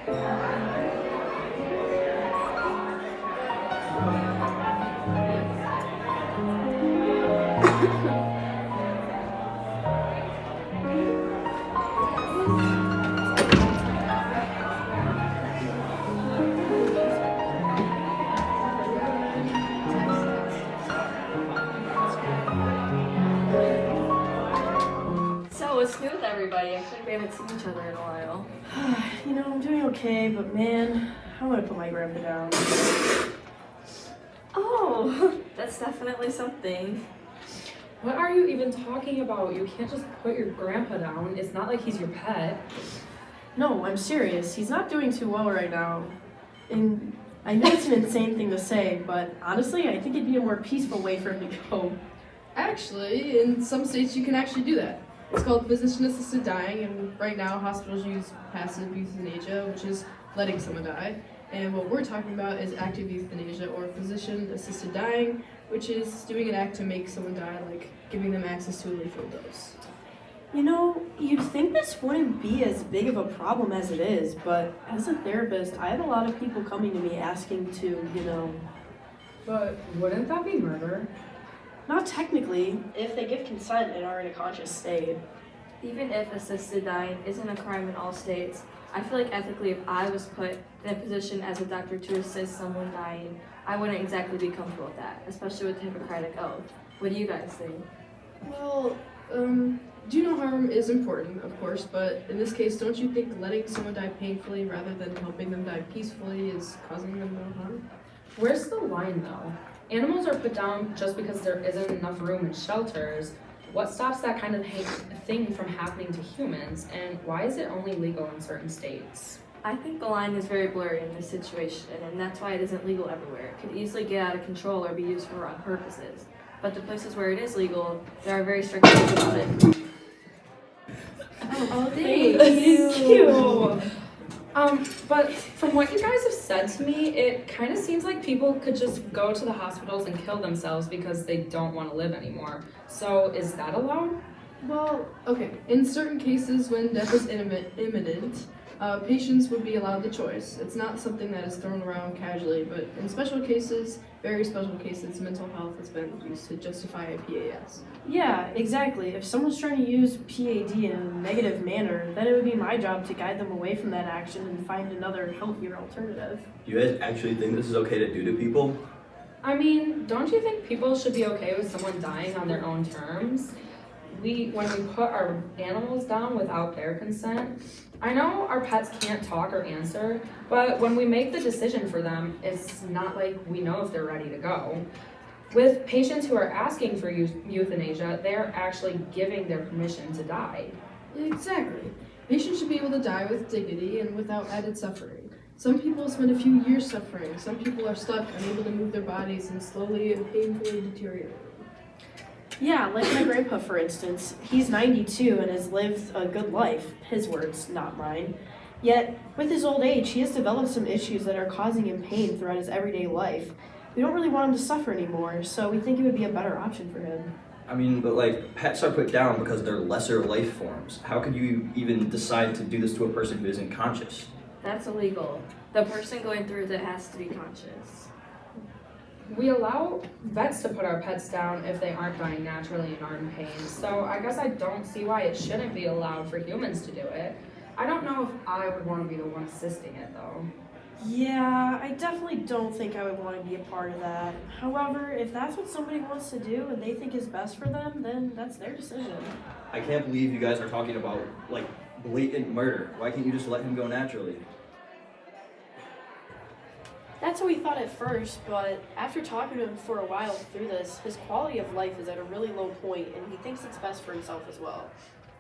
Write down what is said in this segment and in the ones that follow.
So, what's new with everybody? I feel like we haven't seen each other in a while. I'm doing okay, but man, I'm gonna put my grandpa down. Oh, that's definitely something. What are you even talking about? You can't just put your grandpa down. It's not like he's your pet. No, I'm serious. He's not doing too well right now. And I know it's an insane thing to say, but honestly, I think it'd be a more peaceful way for him to go. Actually, in some states you can actually do that. It's called physician-assisted dying, and right now hospitals use passive euthanasia, which is letting someone die. And what we're talking about is active euthanasia, or physician-assisted dying, which is doing an act to make someone die, like giving them access to a lethal dose. You'd think this wouldn't be as big of a problem as it is, but as a therapist, I have a lot of people coming to me asking to, But wouldn't that be murder? not technically, if they give consent and are in a conscious state. Even if assisted dying isn't a crime in all states, I feel like ethically, if I was put in a position as a doctor to assist someone dying, I wouldn't exactly be comfortable with that, especially with the Hippocratic Oath. What do you guys think? Well, do no harm is important, of course, but in this case, don't you think letting someone die painfully rather than helping them die peacefully is causing them no harm? Where's the line though? Animals are put down just because there isn't enough room in shelters. What stops that kind of thing from happening to humans, and why is it only legal in certain states? I think the line is very blurry in this situation, and that's why it isn't legal everywhere. It could easily get out of control or be used for wrong purposes. But the places where it is legal, there are very strict rules about it. Oh, Thank you. But from what you guys have said to me, it kind of seems like people could just go to the hospitals and kill themselves because they don't want to live anymore. So is that allowed? Well, okay. In certain cases, when death is imminent, patients would be allowed the choice. It's not something that is thrown around casually, but in special cases, very special cases, mental health has been used to justify a PAS. Yeah, exactly. If someone's trying to use PAD in a negative manner, then it would be my job to guide them away from that action and find another healthier alternative. Do you guys actually think this is okay to do to people? I mean, don't you think people should be okay with someone dying on their own terms? When we put our animals down without their consent, I know our pets can't talk or answer, but when we make the decision for them, it's not like we know if they're ready to go. With patients who are asking for euthanasia, they're actually giving their permission to die. Exactly. Patients should be able to die with dignity and without added suffering. Some people spend a few years suffering. Some people are stuck, unable to move their bodies, and slowly and painfully deteriorate. Yeah, like my grandpa, for instance. He's 92 and has lived a good life. His words, not mine. Yet, with his old age, he has developed some issues that are causing him pain throughout his everyday life. We don't really want him to suffer anymore, so we think it would be a better option for him. I mean, but like, pets are put down because they're lesser life forms. How could you even decide to do this to a person who isn't conscious? That's illegal. The person going through it has to be conscious. We allow vets to put our pets down if they aren't dying naturally and aren't in pain, so I guess I don't see why it shouldn't be allowed for humans to do it. I don't know if I would want to be the one assisting it though. Yeah, I definitely don't think I would want to be a part of that. However, if that's what somebody wants to do and they think is best for them, then that's their decision. I can't believe you guys are talking about, like, blatant murder. Why can't you just let him go naturally? That's what we thought at first, but after talking to him for a while through this, his quality of life is at a really low point, and he thinks it's best for himself as well.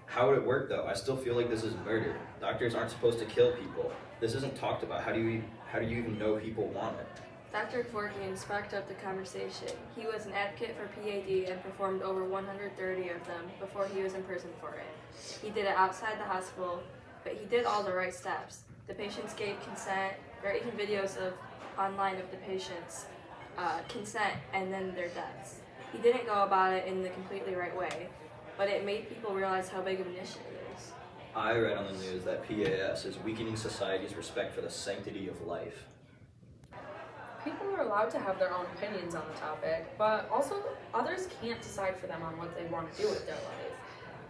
How would it work, though? I still feel like this is murder. Doctors aren't supposed to kill people. This isn't talked about. How do you even know people want it? Dr. Forkian sparked up the conversation. He was an advocate for PAD and performed over 130 of them before he was in prison for it. He did it outside the hospital, but he did all the right steps. The patients gave consent. There are even videos online of the patients' consent and then their deaths. He didn't go about it in the completely right way, but it made people realize how big of an issue it is. I read on the news that PAS is weakening society's respect for the sanctity of life. People are allowed to have their own opinions on the topic, but also others can't decide for them on what they want to do with their life.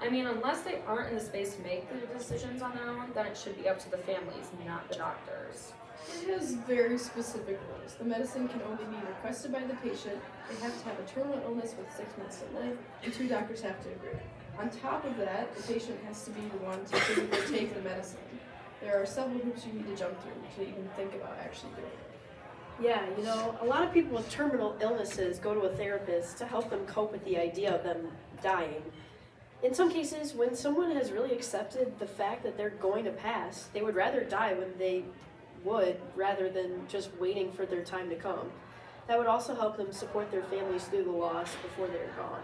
I mean, unless they aren't in the space to make the decisions on their own, then it should be up to the families, not the doctors. It has very specific rules. The medicine can only be requested by the patient, they have to have a terminal illness with 6 months to live, and 2 doctors have to agree. On top of that, the patient has to be the one to physically take the medicine. There are several hoops you need to jump through to even think about actually doing it. Yeah, you know, a lot of people with terminal illnesses go to a therapist to help them cope with the idea of them dying. In some cases, when someone has really accepted the fact that they're going to pass, they would rather die when they would rather than just waiting for their time to come. That would also help them support their families through the loss before they're gone.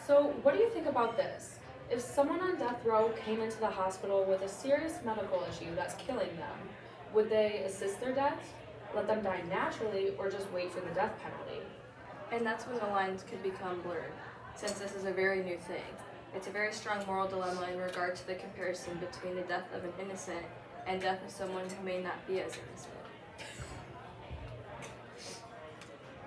So, what do you think about this? If someone on death row came into the hospital with a serious medical issue that's killing them, would they assist their death, let them die naturally, or just wait for the death penalty? And that's when the lines could become blurred, since this is a very new thing. It's a very strong moral dilemma in regard to the comparison between the death of an innocent and death of someone who may not be as innocent.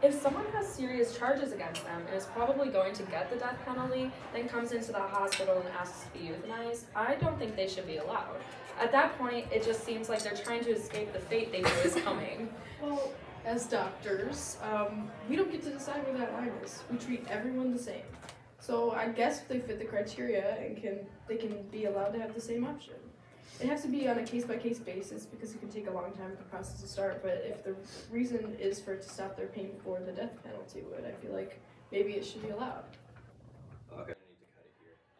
If someone has serious charges against them and is probably going to get the death penalty, then comes into the hospital and asks to be euthanized, I don't think they should be allowed. At that point, it just seems like they're trying to escape the fate they know is coming. Well, as doctors, we don't get to decide where that line is. We treat everyone the same. So I guess if they fit the criteria and they can be allowed to have the same option. It has to be on a case-by-case basis because it can take a long time for the process to start, but if the reason is for it to stop their pain before the death penalty would, I feel like maybe it should be allowed. Okay,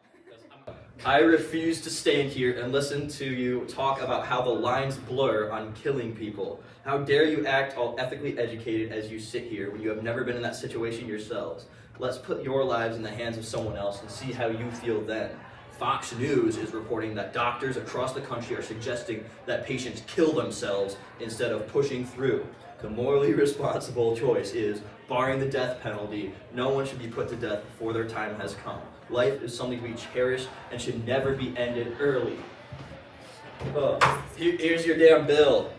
I need to cut it here. I refuse to stand here and listen to you talk about how the lines blur on killing people. How dare you act all ethically educated as you sit here when you have never been in that situation yourselves. Let's put your lives in the hands of someone else and see how you feel then. Fox News is reporting that doctors across the country are suggesting that patients kill themselves instead of pushing through. The morally responsible choice is, barring the death penalty, no one should be put to death before their time has come. Life is something to be cherished and should never be ended early. Here's your damn bill.